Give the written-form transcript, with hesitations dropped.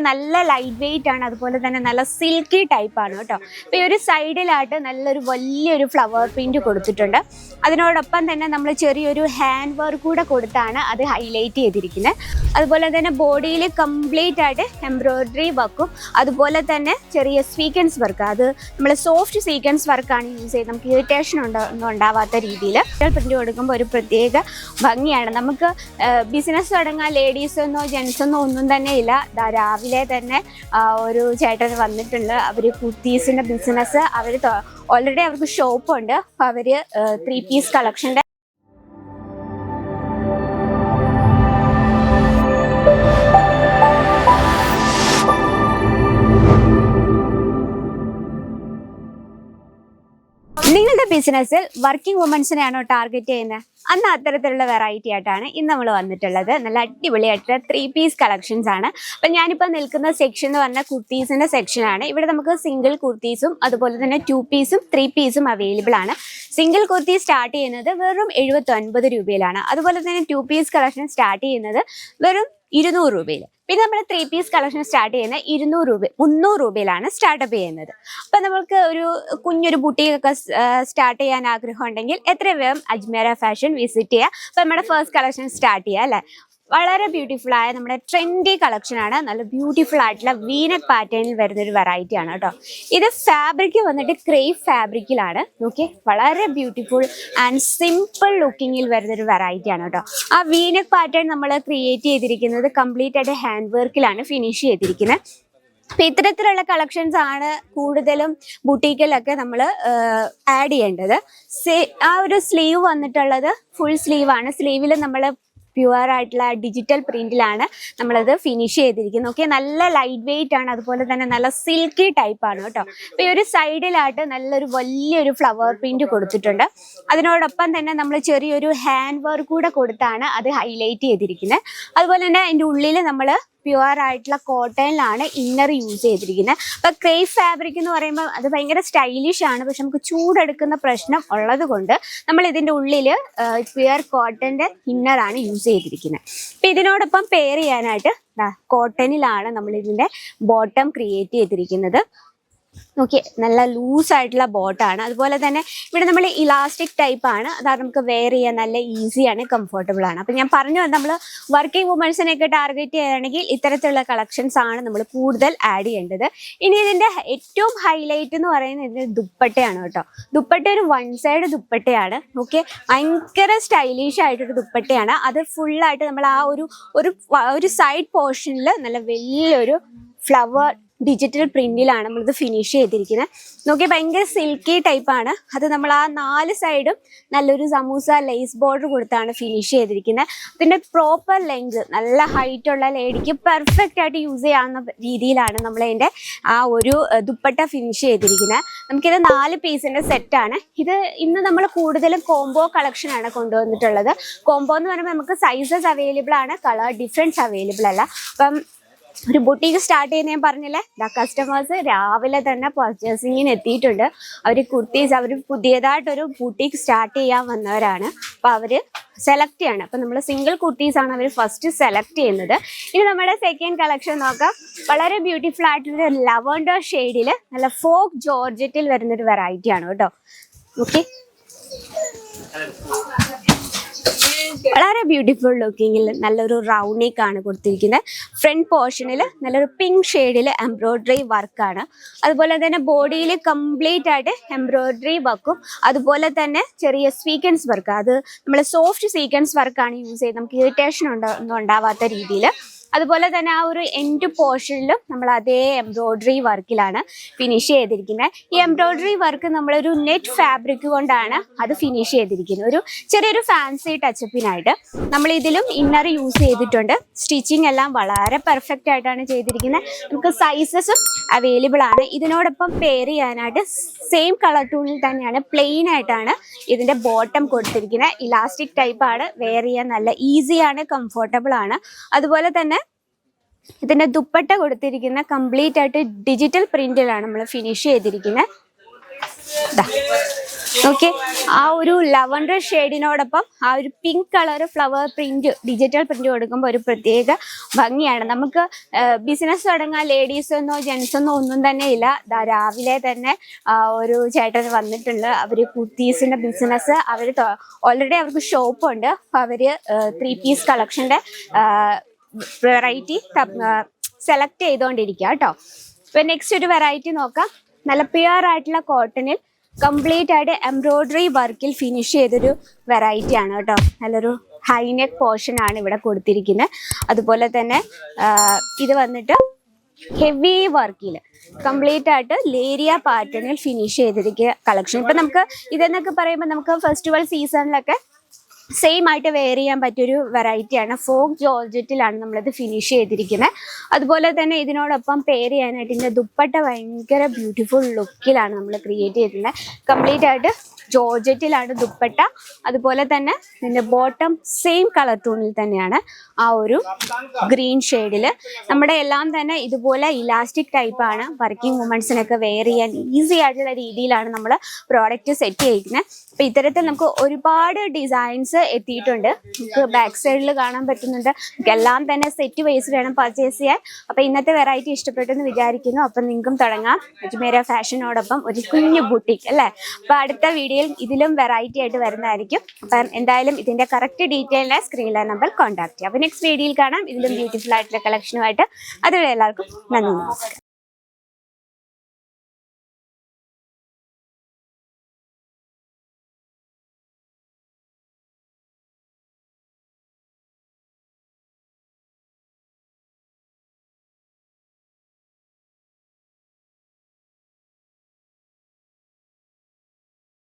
നല്ല light weight ആണ്, അതുപോലെ തന്നെ നല്ല സിൽക്കി ടൈപ്പ് ആണ് കേട്ടോ. അപ്പോൾ ഈ ഒരു സൈഡിലായിട്ട് നല്ലൊരു വലിയൊരു ഫ്ലവർ പ്രിന്റ് കൊടുത്തിട്ടുണ്ട്. അതിനോടൊപ്പം തന്നെ നമ്മൾ ചെറിയൊരു ഹാൻഡ് വർക്ക് കൂടെ കൊടുത്താണ് അത് ഹൈലൈറ്റ് ചെയ്തിരിക്കുന്നത്. അതുപോലെ തന്നെ ബോഡിയിൽ കംപ്ലീറ്റ് ആയിട്ട് എംബ്രോയിഡറി വർക്കും അതുപോലെ തന്നെ ചെറിയ സ്വീക്വൻസ് വർക്ക്, അത് നമ്മൾ സോഫ്റ്റ് സ്വീക്വൻസ് വർക്കാണ് യൂസ് ചെയ്ത് നമുക്ക് ഇറിറ്റേഷൻ ഒന്നും ഉണ്ടാവാത്ത രീതിയിൽ പ്രിന്റ് കൊടുക്കുമ്പോൾ ഒരു പ്രത്യേക ഭംഗിയാണ്. നമുക്ക് ബിസിനസ് തുടങ്ങാൻ ലേഡീസെന്നോ ജെൻസെന്നോ ഒന്നും തന്നെ ഇല്ല. രാവിലെ തന്നെ ഒരു ചേട്ടൻ വന്നിട്ടുണ്ട്, അവർ കുർത്തീസിൻ്റെ ബിസിനസ് അവർ ഓൾറെഡി അവർക്ക് ഷോപ്പുണ്ട്. അപ്പോൾ അവർ 3 പീസ് കളക്ഷൻ്റെ നിങ്ങളുടെ ബിസിനസ്സിൽ വർക്കിംഗ് വുമൻസിനെയാണോ ടാർഗറ്റ് ചെയ്യുന്നത്? അന്ന് അത്തരത്തിലുള്ള വെറൈറ്റി ആയിട്ടാണ് ഇന്ന് നമ്മൾ വന്നിട്ടുള്ളത്. നല്ല അടിപൊളിയായിട്ടുള്ള 3 പീസ് കളക്ഷൻസ് ആണ്. അപ്പം ഞാനിപ്പോൾ നിൽക്കുന്ന സെക്ഷൻ എന്ന് പറഞ്ഞാൽ കുർത്തീസിൻ്റെ സെക്ഷനാണ്. ഇവിടെ നമുക്ക് സിംഗിൾ കുർത്തീസും അതുപോലെ തന്നെ 2 പീസും 3 പീസും അവൈലബിൾ ആണ്. സിംഗിൾ കുർത്തി സ്റ്റാർട്ട് ചെയ്യുന്നത് വെറും 79 രൂപയിലാണ്. അതുപോലെ തന്നെ 2 പീസ് കളക്ഷൻ സ്റ്റാർട്ട് ചെയ്യുന്നത് വെറും 200 രൂപയിൽ. പിന്നെ നമ്മൾ 3 പീസ് കളക്ഷൻ സ്റ്റാർട്ട് ചെയ്യുന്നത് 300 രൂപയിലാണ് സ്റ്റാർട്ടപ്പ് ചെയ്യുന്നത്. അപ്പം നമുക്ക് ഒരു കുഞ്ഞൊരു ബുട്ടീക്കൊക്കെ സ്റ്റാർട്ട് ചെയ്യാൻ ആഗ്രഹം ഉണ്ടെങ്കിൽ എത്ര വേഗം അജ്മീറ ഫാഷൻ വിസിറ്റ് ചെയ്യുക. അപ്പം നമ്മുടെ ഫസ്റ്റ് കളക്ഷൻ സ്റ്റാർട്ട് ചെയ്യുക അല്ലേ. വളരെ ബ്യൂട്ടിഫുൾ ആയ നമ്മുടെ ട്രെൻഡി കളക്ഷനാണ്. നല്ല ബ്യൂട്ടിഫുൾ ആയിട്ടുള്ള വീനക് പാറ്റേണിൽ വരുന്നൊരു വെറൈറ്റി ആണ് കേട്ടോ. ഇത് ഫാബ്രിക് വന്നിട്ട് ക്രേപ്പ് ഫാബ്രിക്കിലാണ്. നോക്കി, വളരെ ബ്യൂട്ടിഫുൾ ആൻഡ് സിമ്പിൾ ലുക്കിങ്ങിൽ വരുന്നൊരു വെറൈറ്റി ആണ് കേട്ടോ. ആ വീനക് പാറ്റേൺ നമ്മൾ ക്രിയേറ്റ് ചെയ്തിരിക്കുന്നത് കംപ്ലീറ്റ് ആയിട്ട് ഹാൻഡ് വർക്കിലാണ് ഫിനിഷ് ചെയ്തിരിക്കുന്നത്. അപ്പം ഇത്തരത്തിലുള്ള കളക്ഷൻസ് ആണ് കൂടുതലും ബുട്ടീക്കിലൊക്കെ നമ്മൾ ആഡ് ചെയ്യേണ്ടത്. ആ ഒരു സ്ലീവ് വന്നിട്ടുള്ളത് ഫുൾ സ്ലീവാണ്. സ്ലീവിൽ നമ്മൾ പ്യുവർ ആയിട്ടുള്ള ഡിജിറ്റൽ പ്രിന്റിലാണ് നമ്മളത് ഫിനിഷ് ചെയ്തിരിക്കുന്നത്. ഓക്കെ, നല്ല ലൈറ്റ് വെയിറ്റ് ആണ്, അതുപോലെ തന്നെ നല്ല സിൽക്കി ടൈപ്പ് ആണ് കേട്ടോ. അപ്പോൾ ഈ ഒരു സൈഡിലായിട്ട് നല്ലൊരു വലിയൊരു ഫ്ലവർ പ്രിന്റ് കൊടുത്തിട്ടുണ്ട്. അതിനോടൊപ്പം തന്നെ നമ്മൾ ചെറിയൊരു ഹാൻഡ് വർക്ക് കൂടെ കൊടുത്താണ് അത് ഹൈലൈറ്റ് ചെയ്തിരിക്കുന്നത്. അതുപോലെ തന്നെ അതിൻ്റെ ഉള്ളിൽ നമ്മൾ പ്യുവർ ആയിട്ടുള്ള കോട്ടണിലാണ് ഇന്നർ യൂസ് ചെയ്തിരിക്കുന്നത്. അപ്പോൾ ക്രേപ്പ് ഫാബ്രിക് എന്ന് പറയുമ്പോൾ അത് ഭയങ്കര സ്റ്റൈലിഷ് ആണ്, പക്ഷെ നമുക്ക് ചൂടെടുക്കുന്ന പ്രശ്നം ഉള്ളത് കൊണ്ട് നമ്മൾ ഇതിൻ്റെ ഉള്ളിൽ പ്യുവർ കോട്ടൻ്റെ ഇന്നറാണ് യൂസ് ചെയ്തിരിക്കുന്നത്. അപ്പം ഇതിനോടൊപ്പം പെയർ ചെയ്യാനായിട്ട് കോട്ടണിലാണ് നമ്മൾ ഇതിൻ്റെ ബോട്ടം ക്രിയേറ്റ് ചെയ്തിരിക്കുന്നത്. ഓക്കെ, നല്ല ലൂസായിട്ടുള്ള ബോട്ടാണ്. അതുപോലെ തന്നെ ഇവിടെ നമ്മൾ ഇലാസ്റ്റിക് ടൈപ്പ് ആണ്, അതാണ് നമുക്ക് വെയർ ചെയ്യാൻ നല്ല ഈസിയാണ്, കംഫർട്ടബിൾ ആണ്. അപ്പം ഞാൻ പറഞ്ഞു, നമ്മൾ വർക്കിംഗ് വുമൻസിനെയൊക്കെ ടാർഗറ്റ് ചെയ്യുകയാണെങ്കിൽ ഇത്തരത്തിലുള്ള കളക്ഷൻസ് ആണ് നമ്മൾ കൂടുതൽ ആഡ് ചെയ്യേണ്ടത്. ഇനി ഇതിൻ്റെ ഏറ്റവും ഹൈലൈറ്റ് എന്ന് പറയുന്നത് ഇതിൻ്റെ ദുപ്പട്ടയാണ് കേട്ടോ. ദുപ്പട്ട ഒരു 1 സൈഡ് ദുപ്പട്ടയാണ്. ഓക്കെ, ഭയങ്കര സ്റ്റൈലിഷ് ആയിട്ടൊരു ദുപ്പട്ടയാണ്. അത് ഫുള്ളായിട്ട് നമ്മൾ ആ ഒരു സൈഡ് പോർഷനിൽ നല്ല വലിയൊരു ഫ്ലവർ ഡിജിറ്റൽ പ്രിന്റിലാണ് നമ്മളിത് ഫിനിഷ് ചെയ്തിരിക്കുന്നത്. നോക്കിയാൽ ഭയങ്കര സിൽക്കി ടൈപ്പാണ്. അത് നമ്മൾ ആ 4 സൈഡും നല്ലൊരു സമൂസ ലേസ് ബോർഡർ കൊടുത്താണ് ഫിനിഷ് ചെയ്തിരിക്കുന്നത്. അതിൻ്റെ പ്രോപ്പർ ലെങ്ത്, നല്ല ഹൈറ്റുള്ള ലേഡിക്ക് പെർഫെക്റ്റ് ആയിട്ട് യൂസ് ചെയ്യാവുന്ന രീതിയിലാണ് നമ്മളതിൻ്റെ ആ ഒരു ദുപ്പട്ട ഫിനിഷ് ചെയ്തിരിക്കുന്നത്. നമുക്കിത് 4 പീസിൻ്റെ സെറ്റാണ്. ഇത് ഇന്ന് നമ്മൾ കൂടുതലും കോംബോ കളക്ഷനാണ് കൊണ്ടുവന്നിട്ടുള്ളത്. കോംബോ എന്ന് പറയുമ്പോൾ നമുക്ക് സൈസസ് അവൈലബിൾ ആണ്, കളർ ഡിഫറൻസ് അവൈലബിൾ അല്ല. അപ്പം ഒരു ബുട്ടീക്ക് സ്റ്റാർട്ട് ചെയ്യുന്ന ഞാൻ പറഞ്ഞില്ലേ, കസ്റ്റമേഴ്സ് രാവിലെ തന്നെ പർച്ചേസിങ്ങിന് എത്തിയിട്ടുണ്ട്. അവർ കുർത്തീസ്, അവർ പുതിയതായിട്ടൊരു ബുട്ടീക്ക് സ്റ്റാർട്ട് ചെയ്യാൻ വന്നവരാണ്. അപ്പോൾ അവർ സെലക്ട് ചെയ്യാണ്. അപ്പം നമ്മൾ സിംഗിൾ കുർത്തീസാണ് അവർ ഫസ്റ്റ് സെലക്ട് ചെയ്യുന്നത്. ഇനി നമ്മുടെ സെക്കൻഡ് കളക്ഷൻ നോക്കാം. വളരെ ബ്യൂട്ടിഫുൾ ആയിട്ടുള്ള ലവൻഡർ ഷെയ്ഡിൽ നല്ല ഫോക്ക് ജോർജറ്റിൽ വരുന്നൊരു വെറൈറ്റി ആണ് കേട്ടോ. ഓക്കെ, വളരെ ബ്യൂട്ടിഫുൾ ലുക്കിങ്ങിൽ നല്ലൊരു റൗണ്ട് നെക്ക് ആണ് കൊടുത്തിരിക്കുന്നത്. ഫ്രണ്ട് പോർഷനിൽ നല്ലൊരു പിങ്ക് ഷെയ്ഡിൽ എംബ്രോയിഡറി വർക്കാണ്. അതുപോലെ തന്നെ ബോഡിയിൽ കംപ്ലീറ്റ് ആയിട്ട് എംബ്രോയിഡറി വർക്കും അതുപോലെ തന്നെ ചെറിയ സ്വീക്വൻസ് വർക്ക്, അത് നമ്മൾ സോഫ്റ്റ് സ്വീക്വൻസ് വർക്കാണ് യൂസ് ചെയ്ത് നമുക്ക് ഇറിറ്റേഷൻ ഒന്നും ഉണ്ടാവാത്ത രീതിയിൽ. അതുപോലെ തന്നെ ആ ഒരു എൻഡ് പോർഷനിലും നമ്മൾ അതേ എംബ്രോയിഡറി വർക്കിലാണ് ഫിനിഷ് ചെയ്തിരിക്കുന്നത്. ഈ എംബ്രോയിഡറി വർക്ക് നമ്മളൊരു നെറ്റ് ഫാബ്രിക് കൊണ്ടാണ് അത് ഫിനിഷ് ചെയ്തിരിക്കുന്നത്. ഒരു ചെറിയൊരു ഫാൻസി ടച്ചപ്പിനായിട്ട് നമ്മൾ ഇതിലും ഇന്നർ യൂസ് ചെയ്തിട്ടുണ്ട്. സ്റ്റിച്ചിങ് എല്ലാം വളരെ പെർഫെക്റ്റ് ആയിട്ടാണ് ചെയ്തിരിക്കുന്നത്. നമുക്ക് സൈസസും അവൈലബിൾ ആണ്. ഇതിനോടൊപ്പം പെയർ ചെയ്യാനായിട്ട് സെയിം കളർ ടൂണിൽ തന്നെയാണ് പ്ലെയിൻ ആയിട്ടാണ് ഇതിൻ്റെ ബോട്ടം കൊടുത്തിരിക്കുന്നത്. ഇലാസ്റ്റിക് ടൈപ്പാണ്, വെയർ ചെയ്യാൻ നല്ല ഈസിയാണ്, കംഫർട്ടബിൾ ആണ്. അതുപോലെ തന്നെ ഇതിൻ്റെ ദുപ്പട്ട കൊടുത്തിരിക്കുന്ന കംപ്ലീറ്റ് ആയിട്ട് ഡിജിറ്റൽ പ്രിന്റിലാണ് നമ്മൾ ഫിനിഷ് ചെയ്തിരിക്കുന്നത്. ഓക്കെ, ആ ഒരു ലവൻഡർ ഷെയ്ഡിനോടൊപ്പം ആ ഒരു pink colour flower print, digital print കൊടുക്കുമ്പോൾ ഒരു പ്രത്യേക ഭംഗിയാണ്. നമുക്ക് ബിസിനസ് തുടങ്ങാൻ ലേഡീസെന്നോ ജെൻസെന്നോ ഒന്നും തന്നെ ഇല്ല. രാവിലെ തന്നെ ഒരു ചേട്ടൻ വന്നിട്ടുണ്ട്. അവർ കുർത്തീസിന്റെ ബിസിനസ് ഓൾറെഡി അവർക്ക് ഷോപ്പുണ്ട്. അപ്പോൾ അവർ 3 പീസ് കളക്ഷന്റെ വെറൈറ്റി സെലക്ട് ചെയ്തുകൊണ്ടിരിക്കുക കേട്ടോ. ഇപ്പൊ നെക്സ്റ്റ് ഒരു വെറൈറ്റി നോക്കാം. നല്ല പ്യുവർ ആയിട്ടുള്ള കോട്ടണിൽ കംപ്ലീറ്റ് ആയിട്ട് എംബ്രോയിഡറി വർക്കിൽ ഫിനിഷ് ചെയ്തൊരു വെറൈറ്റി ആണ് കേട്ടോ. നല്ലൊരു ഹൈനെക്ക് പോർഷൻ ആണ് ഇവിടെ കൊടുത്തിരിക്കുന്നത്. അതുപോലെ തന്നെ ഇത് വന്നിട്ട് ഹെവി വർക്കിൽ കംപ്ലീറ്റ് ആയിട്ട് ലേരിയ പാറ്റേണിൽ ഫിനിഷ് ചെയ്തിരിക്കുക കളക്ഷൻ. ഇപ്പൊ നമുക്ക് ഇതെന്നൊക്കെ പറയുമ്പോൾ നമുക്ക് ഫെസ്റ്റിവൽ സീസണിലൊക്കെ സെയിം ആയിട്ട് വെയർ ചെയ്യാൻ പറ്റിയൊരു വെറൈറ്റിയാണ്. ഫോക്ക് ജോർജറ്റിലാണ് നമ്മളിത് ഫിനിഷ് ചെയ്തിരിക്കുന്നത്. അതുപോലെ തന്നെ ഇതിനോടൊപ്പം പെയർ ചെയ്യാനായിട്ട് ഇതിൻ്റെ ദുപ്പട്ട ഭയങ്കര ബ്യൂട്ടിഫുൾ ലുക്കിലാണ് നമ്മൾ ക്രിയേറ്റ് ചെയ്തിരുന്നത്. കംപ്ലീറ്റ് ആയിട്ട് ജോർജറ്റിലാണ് ദുപ്പട്ട. അതുപോലെ തന്നെ ഇതിൻ്റെ ബോട്ടം സെയിം കളർ ടൂണിൽ തന്നെയാണ്, ആ ഒരു ഗ്രീൻ ഷെയ്ഡിൽ. നമ്മുടെ എല്ലാം തന്നെ ഇതുപോലെ ഇലാസ്റ്റിക് ടൈപ്പാണ്. വർക്കിംഗ് വുമൻസിനൊക്കെ വെയർ ചെയ്യാൻ ഈസി ആയിട്ടുള്ള രീതിയിലാണ് നമ്മൾ പ്രോഡക്റ്റ് സെറ്റ് ചെയ്തിരിക്കുന്നത്. അപ്പോൾ ഇത്തരത്തിൽ നമുക്ക് ഒരുപാട് ഡിസൈൻസ് എത്തിയിട്ടുണ്ട്. നമുക്ക് ബാക്ക് സൈഡിൽ കാണാൻ പറ്റുന്നുണ്ട്. എല്ലാം തന്നെ സെറ്റ് വൈസ് വേണം പർച്ചേസ് ചെയ്യാൻ. അപ്പോൾ ഇന്നത്തെ വെറൈറ്റി ഇഷ്ടപ്പെട്ടെന്ന് വിചാരിക്കുന്നു. അപ്പം നിങ്ങൾക്കും തുടങ്ങാം അജ്മീര ഫാഷനോടൊപ്പം ഒരു കുഞ്ഞു ബുട്ടിക് അല്ലേ. അപ്പോൾ അടുത്ത വീഡിയോയിൽ ഇതിലും വെറൈറ്റി ആയിട്ട് വരുന്നതായിരിക്കും. അപ്പം എന്തായാലും ഇതിന്റെ കറക്റ്റ് ഡീറ്റെയിലിനെ സ്ക്രീനിലെ നമ്പർ കോൺടാക്ട് ചെയ്യാം. അപ്പോൾ നെക്സ്റ്റ് വീഡിയോയിൽ കാണാം ഇതിലും ബ്യൂട്ടിഫുൾ ആയിട്ടുള്ള കളക്ഷനുമായിട്ട്. അതുവരെ എല്ലാവർക്കും നന്ദി, നമസ്കാരം.